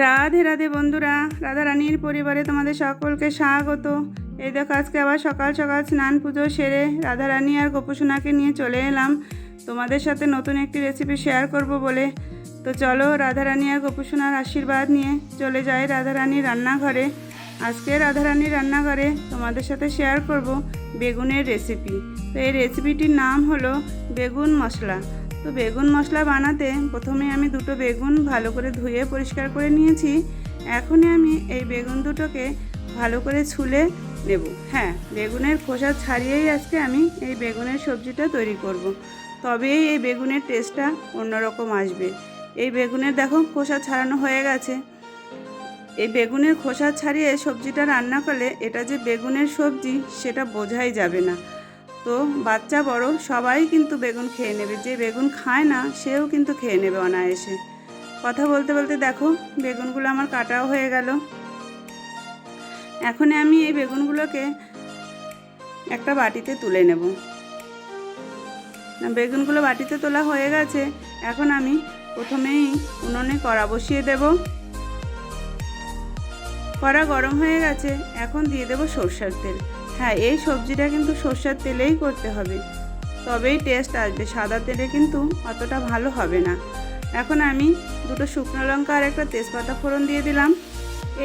রাধে রাধে বন্ধুরা, রাধা রানীর পরিবারে তোমাদের সকলকে স্বাগত। এই দেখো, আজকে আবার সকাল সকাল স্নান পুজো সেরে রাধা রানী আর গোপুসোনাকে নিয়ে চলে এলাম তোমাদের সাথে নতুন একটি রেসিপি শেয়ার করব বলে। তো চলো, রাধা রানী আর গোপুসোনার আশীর্বাদ নিয়ে চলে যাই রাধা রানীর রান্নাঘরে। আজকে রাধা রানীর রান্নাঘরে তোমাদের সাথে শেয়ার করব বেগুনের রেসিপি। তো এই রেসিপিটির নাম হলো বেগুন মশলা। তো বেগুন মশলা বানাতে প্রথমে আমি দুটো বেগুন ভালো করে ধুয়ে পরিষ্কার করে নিয়েছি। এখনই আমি এই বেগুন দুটোকে ভালো করে ছুলে নেব। হ্যাঁ, বেগুনের খোসা ছাড়িয়েই আজকে আমি এই বেগুনের সবজিটা তৈরি করব। তবেই এই বেগুনের টেস্টটা অন্যরকম আসবে। এই বেগুনের দেখো খোসা ছাড়ানো হয়ে গেছে। এই বেগুনের খোসা ছাড়িয়ে সবজিটা রান্না করলে এটা যে বেগুনের সবজি সেটা বোঝাই যাবে না। তো বাচ্চা বড় সবাই কিন্তু বেগুন খেয়ে নেবে, যে বেগুন খায় না সেও কিন্তু খেয়ে নেবে অনায়াসে। কথা বলতে বলতে দেখো বেগুনগুলো আমার কাটাও হয়ে গেল। এখন আমি এই বেগুনগুলোকে একটা বাটিতে তুলে নেব। বেগুনগুলো বাটিতে তোলা হয়ে গেছে। এখন আমি প্রথমেই উনুনে কড়া বসিয়ে দেব। কড়া গরম হয়ে গেছে, এখন দিয়ে দেব সরষের তেল। হ্যাঁ, এই সবজিটা কিন্তু সরষের তেলেই করতে হবে, তবেই টেস্ট আসবে। সাদা তেলে কিন্তু অতটা ভালো হবে না। এখন আমি দুটো শুকনো লঙ্কা আর একটা তেজপাতা ফোড়ন দিয়ে দিলাম।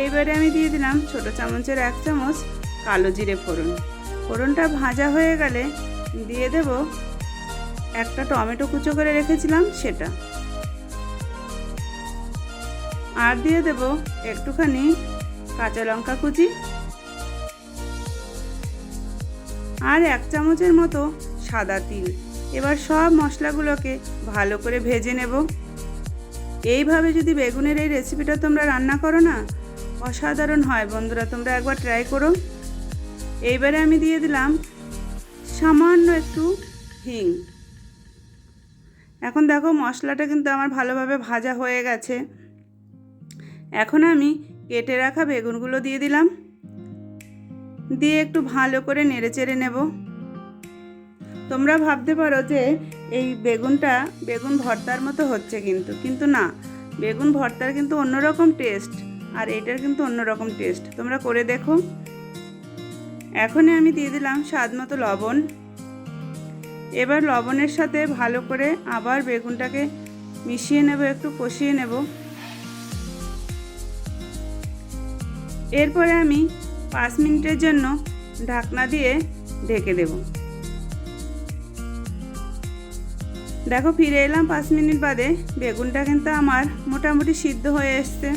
এইবারে আমি দিয়ে দিলাম ছোটো চামচের 1 চামচ কালো জিরে ফোড়ন। ফোড়নটা ভাজা হয়ে গেলে দিয়ে দেব একটা টমেটো কুচো করে রেখেছিলাম সেটা, আর দিয়ে দেব একটুখানি কাঁচা লঙ্কা কুচি, আর 1 চামচের মতো সাদা তিল। এবার সব মশলাগুলোকে ভালো করে ভেজে নেব। এইভাবে যদি বেগুনের এই রেসিপিটা তোমরা রান্না করো না, অসাধারণ হয় বন্ধুরা, তোমরা একবার ট্রাই করো। এইবারে আমি দিয়ে দিলাম সামান্য একটু হিং। এখন দেখো মশলাটা কিন্তু আমার ভালোভাবে ভাজা হয়ে গেছে। এখন আমি কেটে রাখা বেগুনগুলো দিয়ে দিলাম, দিয়ে একটু ভালো করে নেড়েচেড়ে নেব। তোমরা ভাবতে পারো যে এই বেগুনটা বেগুন ভর্তার মতো হচ্ছে, কিন্তু না, বেগুন ভর্তার কিন্তু অন্যরকম টেস্ট, আর এটার কিন্তু অন্যরকম টেস্ট। তোমরা করে দেখো। এখনই আমি দিয়ে দিলাম স্বাদ মতো লবণ। এবার লবণের সাথে ভালো করে আবার বেগুনটাকে মিশিয়ে নেব, একটু কষিয়ে নেব। এরপরে আমি 5 মিনিটের জন্য ঢাকনা দিয়ে ঢেকে দেব। দেখো ফিরে এলাম 5 মিনিট বাদে। বেগুনটা কিন্তু আমার মোটামুটি সিদ্ধ হয়ে এসছে।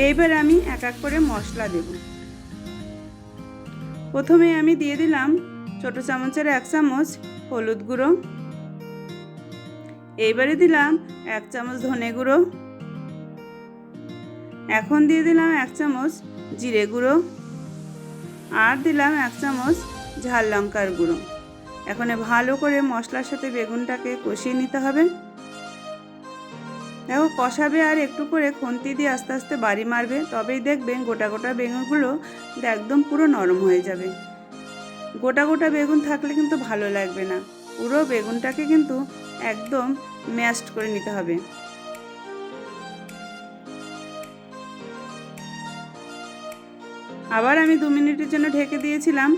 এইবার আমি এক এক করে মশলা দেব। প্রথমে আমি দিয়ে দিলাম ছোটো চামচের 1 চামচ হলুদ গুঁড়ো। এইবারে দিলাম 1 চামচ ধনে গুঁড়ো। এখন দিয়ে দিলাম 1 চামচ জিরে গুঁড়ো, আর দিলাম 1 চামচ ঝাল লঙ্কার গুঁড়ো। এখন ভালো করে মশলার সাথে বেগুনটাকে কষিয়ে নিতে হবে। দেখো কষাবে আর একটু করে খুন্তি দিয়ে আস্তে আস্তে বাড়ি মারবে, তবেই দেখবেন গোটা গোটা বেগুনগুলো একদম পুরো নরম হয়ে যাবে। গোটা গোটা বেগুন থাকলে কিন্তু ভালো লাগবে না, পুরো বেগুনটাকে কিন্তু একদম ম্যাশড করে নিতে হবে। আবার আমি 2 মিনিটের জন্য ঢেকে দিয়েছিলাম।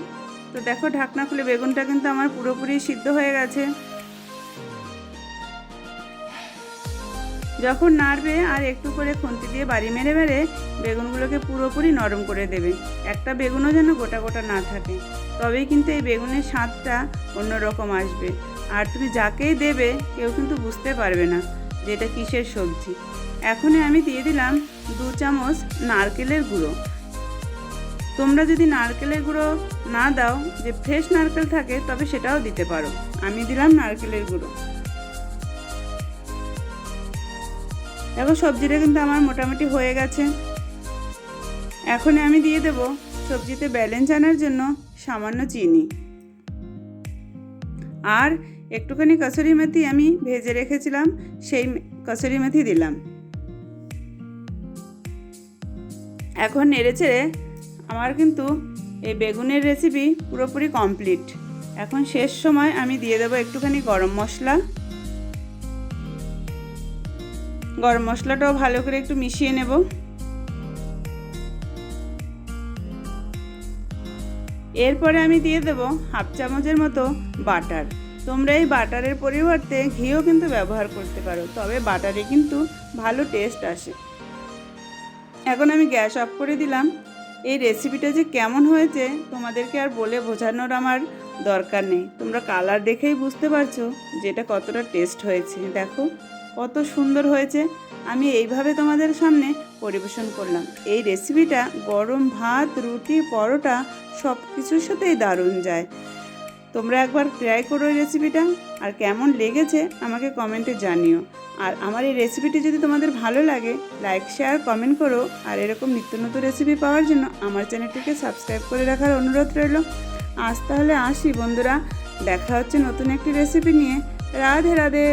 তো দেখো ঢাকনা খুলে বেগুনটা কিন্তু আমার পুরোপুরি সিদ্ধ হয়ে গেছে। যখন নাড়বে আর একটু করে খুন্তি দিয়ে বাড়ি মেরে মেরে বেগুনগুলোকে পুরোপুরি নরম করে দেবে। একটা বেগুনও যেন গোটা গোটা না থাকে, তবেই কিন্তু এই বেগুনের স্বাদটা অন্যরকম আসবে। আর তুমি যাকেই দেবে কেউ কিন্তু বুঝতে পারবে না যে এটা কিসের সবজি। এখনই আমি দিয়ে দিলাম 2 চামচ নারকেলের গুঁড়ো। তোমরা যদি নারকেলের গুঁড়ো না দাও, যে ফ্রেশ নারকেল থাকে, তবে সেটাও দিতে পারো। আমি দিলাম নারকেলের গুঁড়ো। দেখো সবজিটা কিন্তু আমার মোটামুটি হয়ে গেছে। এখন আমি দিয়ে দেব সবজিতে ব্যালেন্স আনার জন্য সামান্য চিনি, আর একটুখানি কসুরি মেথি আমি ভেজে রেখেছিলাম, সেই কসুরি মেথি দিলাম। এখন নেড়েচেড়ে আমার কিন্তু এই বেগুনের রেসিপি পুরোপুরি কমপ্লিট। এখন শেষ সময় আমি দিয়ে দেবো একটুখানি গরম মশলা। গরম মশলাটাও ভালো করে একটু মিশিয়ে নেব। এরপরে আমি দিয়ে দেব হাফ চামচের মতো বাটার। তোমরা এই বাটারের পরিবর্তে ঘিও কিন্তু ব্যবহার করতে পারো, তবে বাটারে কিন্তু ভালো টেস্ট আসে। এখন আমি গ্যাস অফ করে দিলাম। এই রেসিপিটা যে কেমন হয়েছে তোমাদেরকে আর বলে বোঝানোর আমার দরকার নেই, তোমরা কালার দেখেই বুঝতে পারছো যেটা কতটা টেস্ট হয়েছে। দেখো কত সুন্দর হয়েছে। আমি এইভাবে তোমাদের সামনে পরিবেশন করলাম। এই রেসিপিটা গরম ভাত, রুটি, পরোটা সব কিছুর সাথেই দারুণ যায়। তোমরা একবার ট্রাই করো এই রেসিপিটা, আর কেমন লেগেছে আমাকে কমেন্টে জানিও। আর আমার এই রেসিপিটি যদি তোমাদের ভালো লাগে লাইক, শেয়ার, কমেন্ট করো। আর এরকম নিত্য নতুন রেসিপি পাওয়ার জন্য আমার চ্যানেলটিকে সাবস্ক্রাইব করে রাখার অনুরোধ রইল। আজ তাহলে আসি বন্ধুরা, দেখা হচ্ছে নতুন একটি রেসিপি নিয়ে। রাধে রাধে।